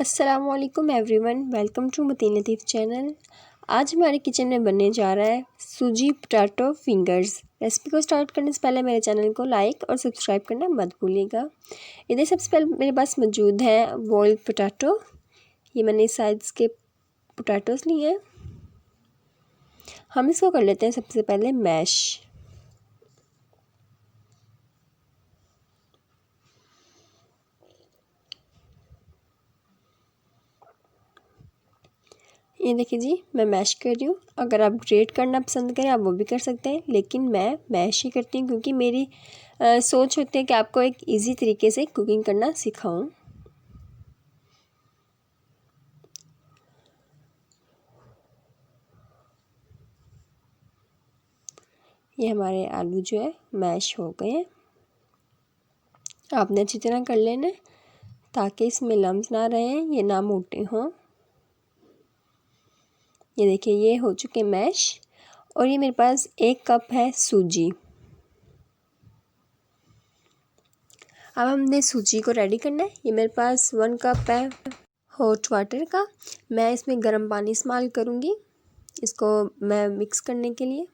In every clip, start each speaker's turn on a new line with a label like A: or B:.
A: अस्सलामुअलैकुम everyone, welcome to Mateen Latif channel. आज हमारे किचन में बनने जा रहा है सूजी पोटैटो फिंगर्स। रेसिपी को स्टार्ट करने से पहले मेरे चैनल को लाइक और सब्सक्राइब करना मत भूलिएगा। इधर सबसे पहले मेरे पास मौजूद है बॉइल्ड पोटैटो। ये मैंने इस साइज़ के पोटैटोस लिए हैं। हम इसको कर लेते हैं सबसे पहले मैश। ये देखिए जी, मैं मैश कर रही हूँ। अगर आप ग्रेट करना पसंद करें आप वो भी कर सकते हैं, लेकिन मैं मैश ही करती हूँ क्योंकि मेरी सोच होती है कि आपको एक इजी तरीके से कुकिंग करना सिखाऊं। ये हमारे आलू जो है मैश हो गए हैं। आपने अच्छी तरह कर लेना है ताकि इसमें लम्स ना रहे, ये ना मोटे हों। ये देखिए ये हो चुके मैश। और ये मेरे पास 1 कप है सूजी। अब हमने सूजी को रेडी करना है। ये मेरे पास 1 कप है हॉट वाटर का। मैं इसमें गर्म पानी इस्तेमाल करूँगी इसको मैं मिक्स करने के लिए।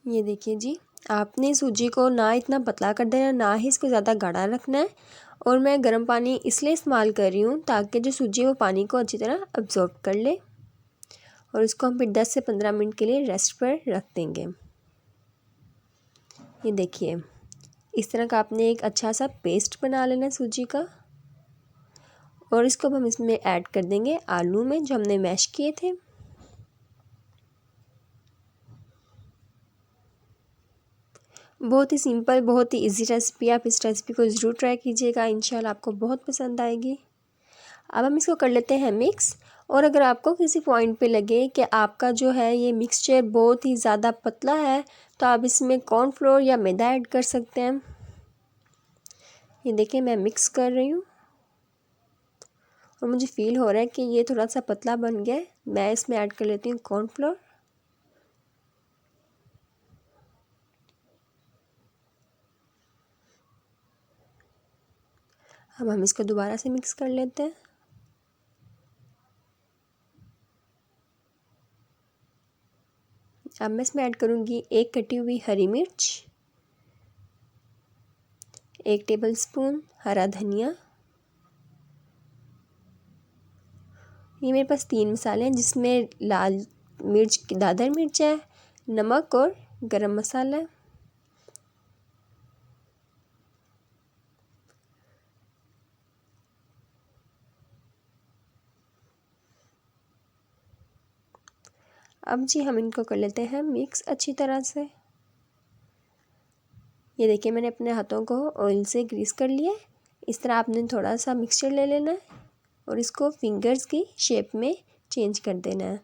A: ये देखिए जी, आपने सूजी को ना इतना पतला कर देना, ना ही इसको ज़्यादा गाढ़ा रखना है। और मैं गर्म पानी इसलिए इस्तेमाल कर रही हूँ ताकि जो सूजी है वो पानी को अच्छी तरह अब्ज़ॉर्ब कर ले। और इसको हम फिर 10 से 15 मिनट के लिए रेस्ट पर रख देंगे। ये देखिए इस तरह का आपने एक अच्छा सा पेस्ट बना लेना है सूजी का। और इसको हम इसमें ऐड कर देंगे आलू में जो हमने मैश किए थे। बहुत ही सिंपल, बहुत ही इजी रेसिपी। आप इस रेसिपी को ज़रूर ट्राई कीजिएगा, इंशाल्लाह आपको बहुत पसंद आएगी। अब हम इसको कर लेते हैं मिक्स। और अगर आपको किसी पॉइंट पे लगे कि आपका जो है ये मिक्सचर बहुत ही ज़्यादा पतला है तो आप इसमें कॉर्नफ्लोर या मैदा ऐड कर सकते हैं। ये देखिए मैं मिक्स कर रही हूँ और मुझे फ़ील हो रहा है कि ये थोड़ा सा पतला बन गया है। मैं इसमें ऐड कर लेती हूँ कॉर्नफ्लोर। अब हम इसको दोबारा से मिक्स कर लेते हैं। अब मैं इसमें ऐड करूँगी 1 कटी हुई हरी मिर्च, 1 टेबलस्पून हरा धनिया। ये मेरे पास 3 मसाले हैं जिसमें लाल मिर्च की दादर मिर्च है, नमक और गरम मसाला है। अब जी हम इनको कर लेते हैं मिक्स अच्छी तरह से। ये देखिए मैंने अपने हाथों को ऑयल से ग्रीस कर लिया है। इस तरह आपने थोड़ा सा मिक्सचर ले लेना है और इसको फिंगर्स की शेप में चेंज कर देना है।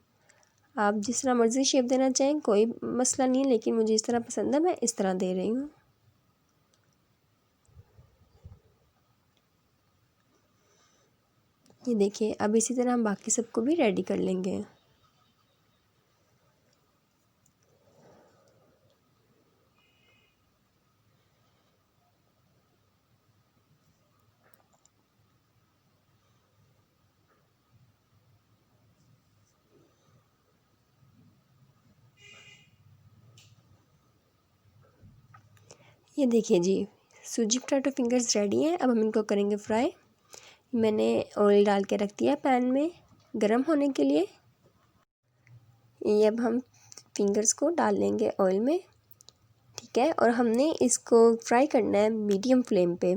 A: आप जिस तरह मर्ज़ी शेप देना चाहें कोई मसला नहीं है, लेकिन मुझे इस तरह पसंद है, मैं इस तरह दे रही हूँ। ये देखिए अब इसी तरह हम बाकी सबको भी रेडी कर लेंगे। ये देखिए जी सूजी पोटैटो फिंगर्स रेडी हैं। अब हम इनको करेंगे फ्राई। मैंने ऑयल डाल के रख दिया पैन में गरम होने के लिए। ये अब हम फिंगर्स को डाल लेंगे ऑयल में, ठीक है। और हमने इसको फ्राई करना है मीडियम फ्लेम पे।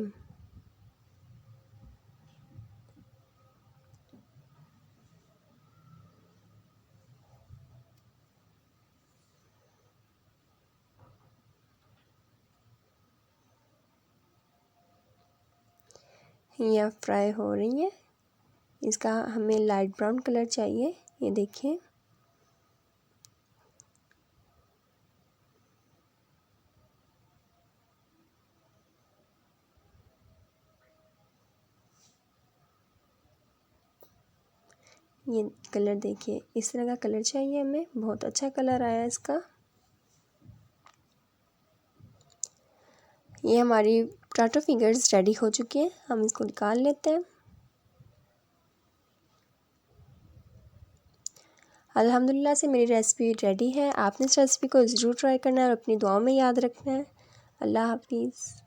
A: ये अब फ्राई हो रही है। इसका हमें लाइट ब्राउन कलर चाहिए। ये देखिए ये कलर देखिए इस तरह का कलर चाहिए हमें। बहुत अच्छा कलर आया इसका। ये हमारी पोटैटो फिंगर्स रेडी हो चुकी हैं, हम इसको निकाल लेते हैं। अल्हम्दुलिल्लाह से मेरी रेसिपी रेडी है। आपने इस रेसिपी को ज़रूर ट्राई करना है और अपनी दुआओं में याद रखना है। अल्लाह हाफिज़।